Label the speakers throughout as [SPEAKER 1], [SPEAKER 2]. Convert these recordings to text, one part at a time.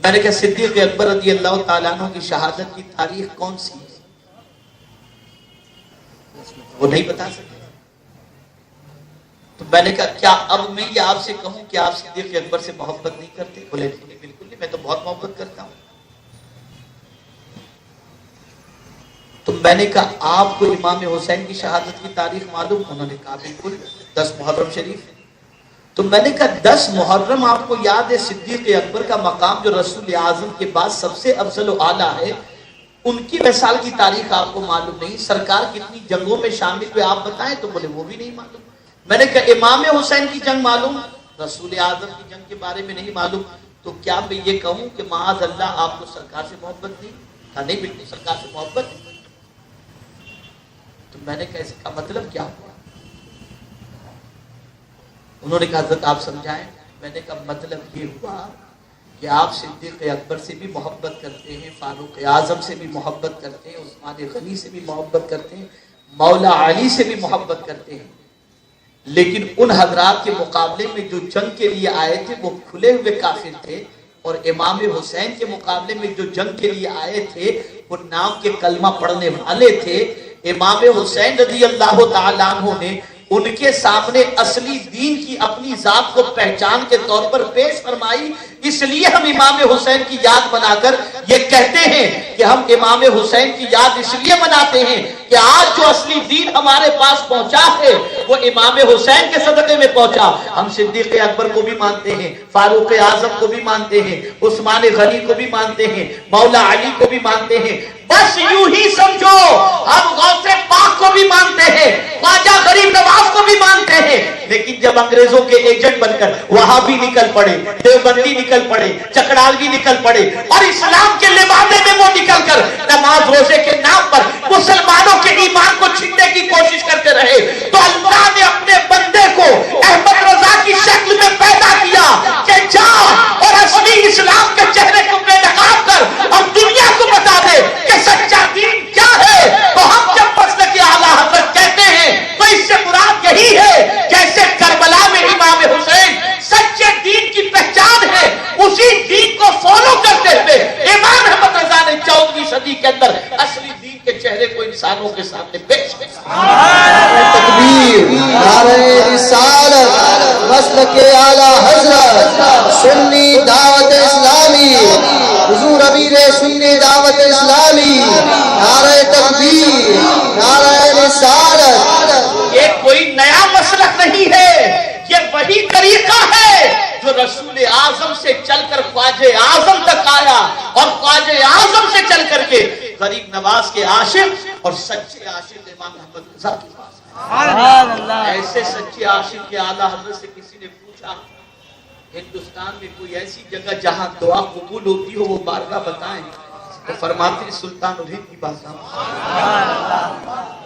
[SPEAKER 1] میں نے کہا صدیق اکبر رضی اللہ تعالیٰ عنہ کی شہادت کی تاریخ کون سی ہے؟ وہ نہیں بتا سکے۔ تو میں نے کہا کیا اب میں یہ آپ سے کہوں کہ آپ صدیق اکبر سے محبت نہیں کرتے؟ بولے نہیں بالکل نہیں، میں تو بہت محبت کرتا ہوں۔ تو میں نے کہا آپ کو امام حسین کی شہادت کی تاریخ معلوم؟ انہوں نے کہا بالکل، 10 محرم شریف ہے۔ تو میں نے کہا 10 محرم آپ کو یاد ہے؟ صدیق اکبر کا مقام جو رسول اعظم کے بعد سب سے افضل و اعلیٰ ہے، ان کی وصال کی تاریخ آپ کو معلوم نہیں؟ سرکار کتنی جنگوں میں شامل ہوئے آپ بتائیں؟ تو بولے وہ بھی نہیں معلوم۔ میں نے کہا امام حسین کی جنگ معلوم، رسول اعظم کی جنگ کے بارے میں نہیں معلوم، تو کیا میں یہ کہوں کہ معاذ اللہ آپ کو سرکار سے محبت نہیں؟ کہا نہیں بالکل سرکار سے محبت نہیں۔ تو میں نے کہا اس کا مطلب کیا ہوا؟ انہوں نے کہا حضرت آپ سمجھائیں۔ میں نے کہا مطلب یہ ہوا کہ آپ صدیق اکبر سے بھی محبت کرتے ہیں، فاروق اعظم سے بھی محبت کرتے ہیں، عثمان غنی سے بھی محبت کرتے ہیں، مولا علی سے بھی محبت کرتے ہیں، لیکن ان حضرات کے مقابلے میں جو جنگ کے لیے آئے تھے وہ کھلے ہوئے کافر تھے، اور امام حسین کے مقابلے میں جو جنگ کے لیے آئے تھے وہ نام کے کلمہ پڑھنے والے تھے۔ امام حسین رضی اللہ تعالیٰ عنہ نے ان کے سامنے اصلی دین کی اپنی ذات کو پہچان کے طور پر پیش فرمائی۔ اس لیے ہم امام حسین کی یاد بنا کر یہ کہتے ہیں کہ ہم امام حسین کی یاد اس لیے مناتے ہیں کہ آج جو اصلی دین ہمارے پاس پہنچا ہے وہ امام حسین کے صدقے میں پہنچا۔ ہم صدیق اکبر کو بھی مانتے ہیں، فاروق اعظم کو بھی مانتے ہیں، عثمان غنی کو بھی مانتے ہیں، مولا علی کو بھی مانتے ہیں۔ بس یوں ہی سمجھو ہم غوث پاک کو بھی مانتے ہیں، خواجہ غریب نواز کو بھی مانتے ہیں، لیکن جب انگریزوں کے ایجنٹ بن کر وہاں بھی نکل پڑے، دیوبندی نکل پڑے، چکڑالوی نکل پڑے، اور اسلام کے لبادے میں وہ نکل کر نماز روزے کے نام پر مسلمانوں کے ایمان کو چھیننے کی کوشش کرتے رہے، تو اللہ نے اپنے بندے کو احمد رضا کی شکل میں پیدا کیا کہ جا اور اصلی اسلام کے چہرے کو بے نقاب کر اور دنیا کو بتا دے کہ سچا دین کیا ہے۔ تو ہم جب مسلک اعلیٰ حضرت کہتے ہیں تو اس سے مراد یہی ہے جیسے کربلا میں امام حسین سچے دین کی پہچان ہے، اسی دین کو فالو کرتے ہوئے امام احمد رضا نے 14ویں صدی کے اندر اصلی دین کے چہرے کو انسانوں کے سامنے پیش کیا۔
[SPEAKER 2] تکبیر، نعرہ رسالت، مسلک اعلیٰ حضرت، سنی دعوت اسلامی، حضور امیر سنی دعوت اسلامی، نعرہ تکبیر، نعرہ رسالت۔
[SPEAKER 1] یہ کوئی نیا مسلک نہیں ہے، یہ وہی طریقہ ہے جو رسول اعظم سے چل کر خواجہ اعظم تک آیا، اور خواجہ اعظم سے چل کر کے غریب نواز کے عاشق اور سچے عاشق امام احمد رضا کے پاس۔ ایسے سچے عاشق کے اعلیٰ حضرت سے کسی نے پوچھا ہندوستان میں کوئی ایسی جگہ جہاں دعا قبول ہوتی ہو وہ بارگاہ بتائیں، تو فرماتے سلطان الہند کی بارگاہ۔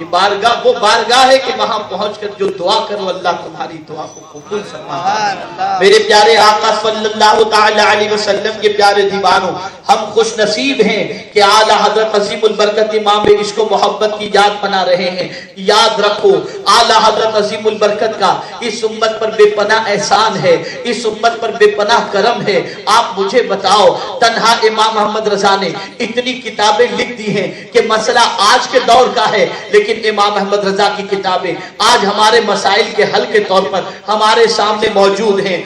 [SPEAKER 1] یہ بارگاہ وہ بارگاہ ہے کہ وہاں پہنچ کر جو دعا کرو اللہ تمہاری دعا کو قبول فرماتا ہے۔ میرے پیارے آقا صلی اللہ تعالی علیہ وسلم کے پیارے دیوانوں، ہم خوش نصیب ہیں کہ اعلیٰ حضرت عظیم البرکت امام عشق و محبت کی یاد بنا رہے ہیں۔ یاد رکھو اعلیٰ حضرت عظیم البرکت کا اس امت پر بے پناہ احسان ہے، اس امت پر بے پناہ کرم ہے۔ آپ مجھے بتاؤ، تنہا امام احمد رضا نے اتنی کتابیں لکھ دی ہیں کہ مسئلہ آج کے دور کا ہے، لیکن امام احمد رضا کی کتابیں آج ہمارے مسائل کے حل کے طور پر ہمارے سامنے موجود ہیں۔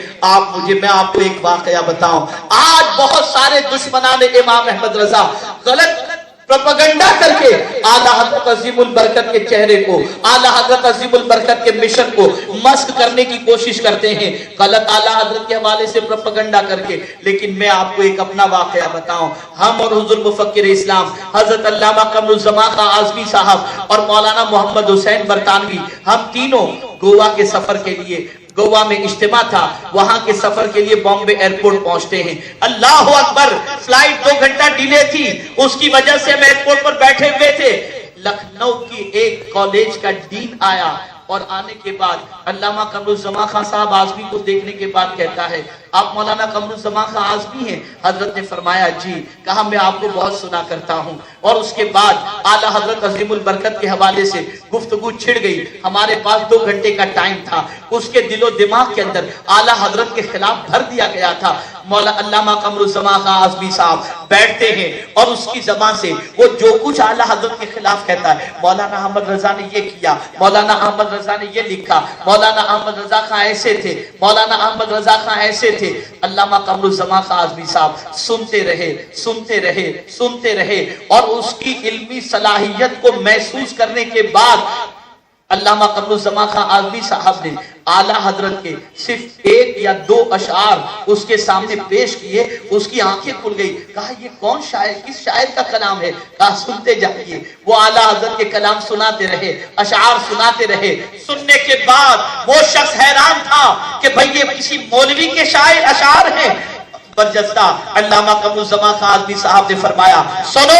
[SPEAKER 1] میں آپ کو ایک واقعہ بتاؤں، آج بہت سارے دشمنان امام احمد رضا غلط پروپیگنڈا کر کے اعلیٰ حضرت عظیم البرکت کے چہرے کو، اعلیٰ حضرت عظیم البرکت کے مشن کو مسخ کرنے کی کوشش کرتے ہیں، غلط اعلیٰ حضرت کے حوالے سے پروپیگنڈا کر کے۔ لیکن میں آپ کو ایک اپنا واقعہ بتاؤں، ہم اور حضور مفکر اسلام حضرت علامہ قمر الزمان خان اعظمی صاحب اور مولانا محمد حسین برطانوی، ہم تینوں گوا کے سفر کے لیے، گوا میں اجتماع تھا، وہاں کے سفر کے لیے بامبے ایئرپورٹ پہنچتے ہیں۔ اللہ اکبر، فلائٹ 2 گھنٹہ ڈیلے تھی، اس کی وجہ سے ہم ایئرپورٹ پر بیٹھے ہوئے تھے۔ لکھنؤ کی ایک کالج کا ڈین آیا، اور آنے کے بعد علامہ قمر الزمان خان صاحب اعظمی کو دیکھنے کے بعد کہتا ہے آپ مولانا قمر الزمان خان اعظمی ہیں؟ حضرت نے فرمایا جی۔ کہا میں آپ کو بہت سنا کرتا ہوں۔ اور اس کے بعد اعلیٰ حضرت عظیم البرکت کے حوالے سے گفتگو چھڑ گئی۔ ہمارے پاس 2 گھنٹے کا ٹائم تھا، اس کے دل و دماغ کے اندر اعلیٰ حضرت کے خلاف بھر دیا گیا تھا۔ مولا علامہ قمرالزمان خان اعظمی صاحب بیٹھتے ہیں اور اس کی زبان سے وہ جو کچھ اعلیٰ حضرت کے خلاف کہتا ہے، مولانا احمد رضا نے یہ کیا، مولانا احمد رضا نے یہ لکھا، مولانا احمد رضا خان ایسے تھے، مولانا احمد رضا خان ایسے تھے، علامہ قمرالزمان خان اعظمی صاحب سنتے رہے سنتے رہے سنتے رہے، اور اس کی علمی صلاحیت کو محسوس کرنے کے بعد علامہ قمرالزمان خان اعظمی صاحب نے اعلیٰ حضرت کے صرف 1 یا 2 اشعار اس کے سامنے پیش کیے، اس کی آنکھیں کھل گئی، کہا یہ کون شاعر، کس شاعر کا کلام ہے؟ کہا سنتے جائیے۔ وہ اعلیٰ حضرت کے کلام سناتے رہے، اشعار سناتے رہے، سننے کے بعد وہ شخص حیران تھا کہ بھئی یہ کسی مولوی کے شاعر اشعار ہیں۔ برجستہ علامہ قمرالزمان خان اعظمی صاحب نے فرمایا، سنو،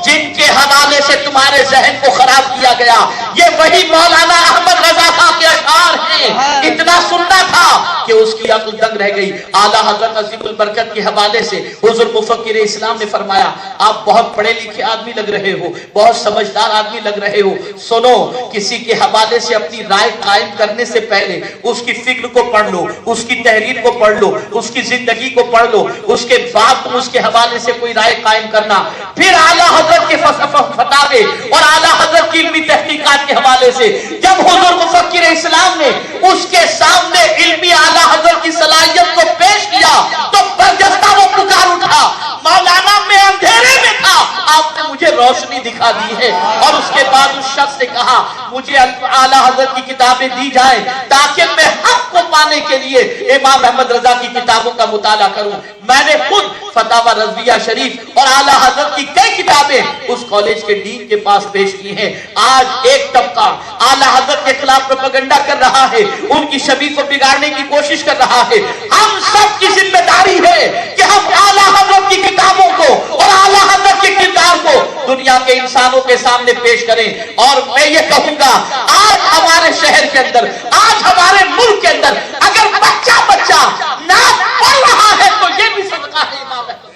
[SPEAKER 1] جن کے حوالے سے تمہارے ذہن کو خراب کیا گیا یہ وہی مولانا احمد رضا خان کے اشعار ہیں۔ اتنا سننا تھا کہ اس کی عقل دنگ رہ گئی۔ اعلیٰ حضرت عظیم البرکت کے حوالے سے حضور مفکر اسلام نے فرمایا، آپ بہت پڑھے لکھے آدمی لگ رہے ہو، بہت سمجھدار آدمی لگ رہے ہو، سنو، کسی کے حوالے سے اپنی رائے قائم کرنے سے پہلے اس کی فکر کو پڑھ لو، اس کی تحریر کو پڑھ لو، اس کی زندگی کو پڑھ لو، اس کے بعد تم اس کے حوالے سے کوئی رائے قائم کرنا۔ پھر اعلیٰ حضرت کے فتاوے اور اعلیٰ حضرت کی علمی تحقیقات کے حوالے سے جب حضور مفکر اسلام نے اس کے سامنے علمی اعلیٰ حضرت کی صلاحیت کو پیش کیا تو برجستہ وہ پکار اٹھا، مولانا میں اندھیرے میں تھا، آپ نے مجھے روشنی دکھا دی ہے۔ اور اس کے بعد اس شخص نے کہا، مجھے اعلیٰ حضرت کی کتابیں دی جائیں تاکہ میں حق کو پانے کے لیے امام احمد رضا کی کتابوں کا مطالعہ کروں۔ میں نے خود فتاوی رضویہ شریف اور اعلیٰ حضرت کی کئی کتابیں اس کالج کے ڈین کے پاس پیش کی ہیں۔ آج ایک طبقہ اعلیٰ حضرت کے خلاف پروپیگنڈا کر رہا ہے، ان کی شبیہ کو بگاڑنے کی کوشش کر رہا ہے۔ ہم سب کی ذمہ داری ہے کہ ہم اعلیٰ حضرت کی کتابوں کو اور اعلیٰ حضرت کے کردار کو دنیا کے انسانوں کے سامنے پیش کریں۔ اور میں یہ کہوں گا، آج ہمارے شہر کے اندر، آج ہمارے ملک کے اندر اگر بچہ نعت پڑھ رہا ہے تو یہ بھی صدقہ ہے امام احمد۔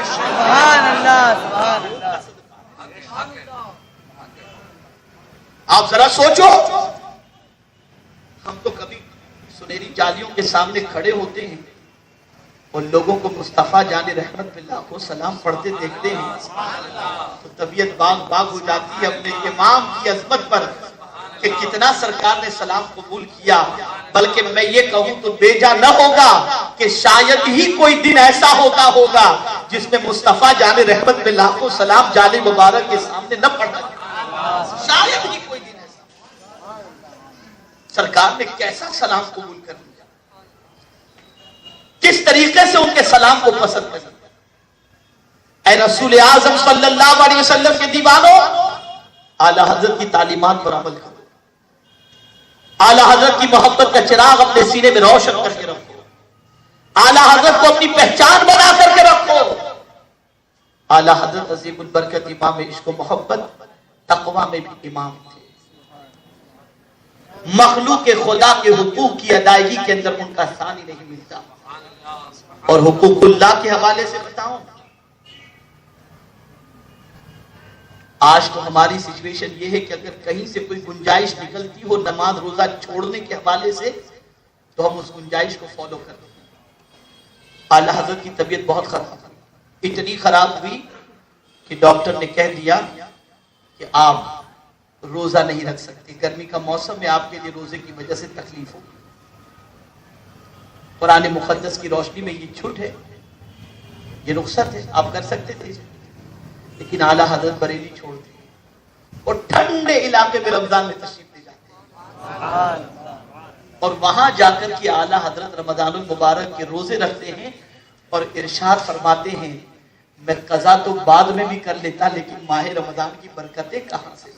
[SPEAKER 2] سبحان اللہ، سبحان اللہ۔
[SPEAKER 1] آپ ذرا سوچو، ہم تو کبھی سنہری جالیوں کے سامنے کھڑے ہوتے ہیں اور لوگوں کو مصطفیٰ جان رحمت باللہ کو سلام پڑھتے دیکھتے ہیں تو طبیعت باغ باغ ہو جاتی ہے اپنے امام کی عظمت پر کہ کتنا سرکار نے سلام قبول کیا۔ بلکہ میں یہ کہوں تو بیجا نہ ہوگا کہ شاید ہی کوئی دن ایسا ہوگا جس میں مصطفیٰ جان رحمت باللہ کو سلام جان مبارک کے سامنے نہ پڑھا جائے، شاید ہی کوئی دن ایسا۔ سرکار نے کیسا سلام قبول کر لیا، کس طریقے سے ان کے سلام کو پسند کر لیا۔ اے رسول اعظم صلی اللہ علیہ وسلم کے دیوانوں، اعلیٰ حضرت کی تعلیمات پر عمل کرو، اعلیٰ حضرت کی محبت کا چراغ اپنے سینے میں روشن کر کے رکھو، اعلیٰ حضرت کو اپنی پہچان بنا کر کے رکھو۔ اعلیٰ حضرت عظیم البرکت امام عشق و محبت تقویٰ میں بھی امام تھے۔ مخلوق خدا کے حقوق کی ادائیگی کے اندر ان کا ثانی نہیں ملتا۔ اور حقوق اللہ کے حوالے سے بتاؤں، آج تو ہماری سچویشن یہ ہے کہ اگر کہیں سے کوئی گنجائش نکلتی ہو نماز روزہ چھوڑنے کے حوالے سے تو ہم اس گنجائش کو فالو کرتے ہیں۔ اعلیٰ حضرت کی طبیعت بہت خراب ہوئی، اتنی خراب ہوئی کہ ڈاکٹر نے کہہ دیا کہ آپ روزہ نہیں رکھ سکتے، گرمی کا موسم میں آپ کے لیے روزے کی وجہ سے تکلیف ہوگی۔ قرآن مقدس کی روشنی میں یہ چھوٹ ہے، یہ رخصت ہے، آپ کر سکتے تھے، لیکن اعلیٰ حضرت بریلی چھوڑتے ہیں اور ٹھنڈے علاقے میں رمضان میں تشریف لے جاتے ہیں اور وہاں جا کر کے اعلیٰ حضرت رمضان المبارک کے روزے رکھتے ہیں اور ارشاد فرماتے ہیں، میں قضا تو بعد میں بھی کر لیتا لیکن ماہ رمضان کی برکتیں کہاں سے۔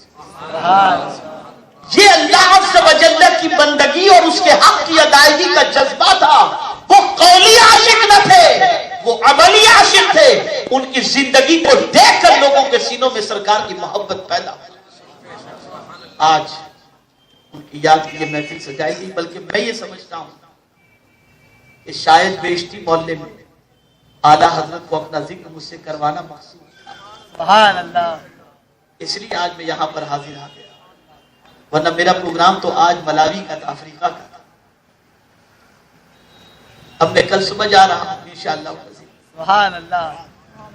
[SPEAKER 1] یہ اللہ عز و جل کی بندگی اور اس کے حق کی ادائیگی کا جذبہ تھا۔ وہ قولی عاشق نہ تھے، وہ عملی عاشق تھے۔ ان کی زندگی کو دیکھ کر لوگوں کے سینوں میں سرکار کی محبت پیدا ہوئی۔ آج ان کی یاد کی یہ محفل سجائی گئی، بلکہ میں یہ سمجھتا ہوں کہ شاید بیشتی محلے میں اعلیٰ حضرت کو اپنا ذکر مجھ سے کروانا مقصود تھا۔
[SPEAKER 2] سبحان اللہ۔
[SPEAKER 1] اس لیے آج میں یہاں پر حاضر آ گیا، ورنہ میرا پروگرام تو آج ملاوی کا تھا، افریقہ کا تھا۔ اب میں کل صبح جا رہا ہوں انشاءاللہ.
[SPEAKER 2] سبحان اللہ.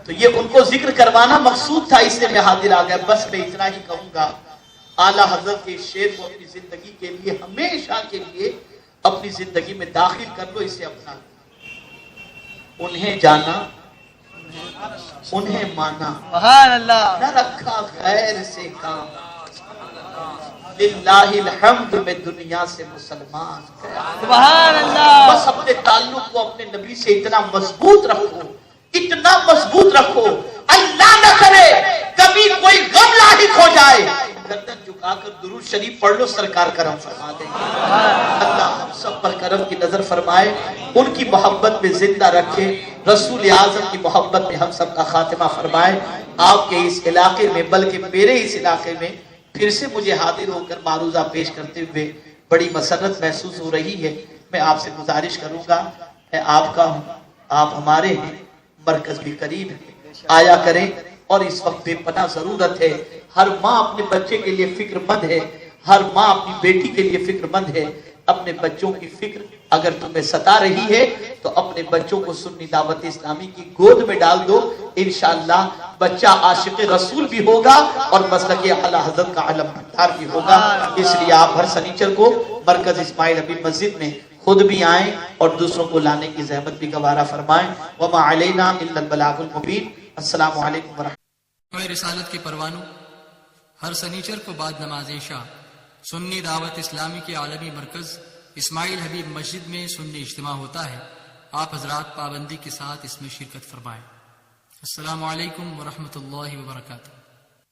[SPEAKER 1] تو یہ ان کو ذکر کروانا مقصود تھا، اس لیے میں حاضر آ گیا. بس میں اتنا ہی کہوں گا، اعلیٰ حضرت کے شعر کو اپنی زندگی کے لیے ہمیشہ کے لیے اپنی زندگی میں داخل کر لو، اسے اپنا. انہیں جانا، انہیں مانا،
[SPEAKER 2] سبحان اللہ.
[SPEAKER 1] نہ رکھا غیر سے کام، للہ الحمد میں دنیا سے مسلمان گیا.
[SPEAKER 2] سبحان اللہ.
[SPEAKER 1] بس اپنے تعلق کو اپنے نبی سے اتنا مضبوط رکھو، اتنا مضبوط رکھو، اللہ نہ کرے کبھی کوئی غم لاحق ہو جائے، گردن جھکا کر درود شریف پڑھ لو، سرکار کرم فرما دیں. اللہ ہم سب پر کرم کی نظر فرمائے، ان کی محبت میں زندہ رکھے، رسول اعظم کی محبت میں ہم سب کا خاتمہ فرمائے. آپ کے اس علاقے میں، بلکہ میرے اس علاقے میں پھر سے مجھے حاضر ہو کر معروضہ پیش کرتے ہوئے بڑی مسرت محسوس ہو رہی ہے. میں آپ سے گزارش کروں گا، میں آپ کا ہوں، آپ ہمارے ہیں، مرکز بھی قریب ہے، آیا کریں. اور اس وقت بے پناہ ضرورت ہے، ہر ماں اپنے بچے کے لیے فکر مند ہے، ہر ماں اپنی بیٹی کے لیے فکر مند ہے. اپنے بچوں کی فکر اگر تمہیں ستا رہی ہے تو اپنے بچوں کو سنی دعوت اسلامی کی گود میں ڈال دو، انشاءاللہ بچہ عاشق رسول بھی ہوگا اور مسلک اعلیٰ حضرت کا علم بردار بھی ہوگا. اس لیے آپ ہر سنیچر کو مرکز اسماعیل حبیب مسجد میں خود بھی آئیں اور دوسروں کو لانے کی زحمت بھی گوارا فرمائیں. وما علینا الا البلاغ المبین. السلام علیکم ورحمۃ.
[SPEAKER 3] رسالت کے پروانوں، ہر سنیچر کو بعد نماز عشاء سنی دعوت اسلامی کے عالمی مرکز اسماعیل حبیب مسجد میں سنی اجتماع ہوتا ہے. آپ حضرات پابندی کے ساتھ اس میں شرکت فرمائیں. السلام علیکم ورحمۃ اللہ وبرکاتہ.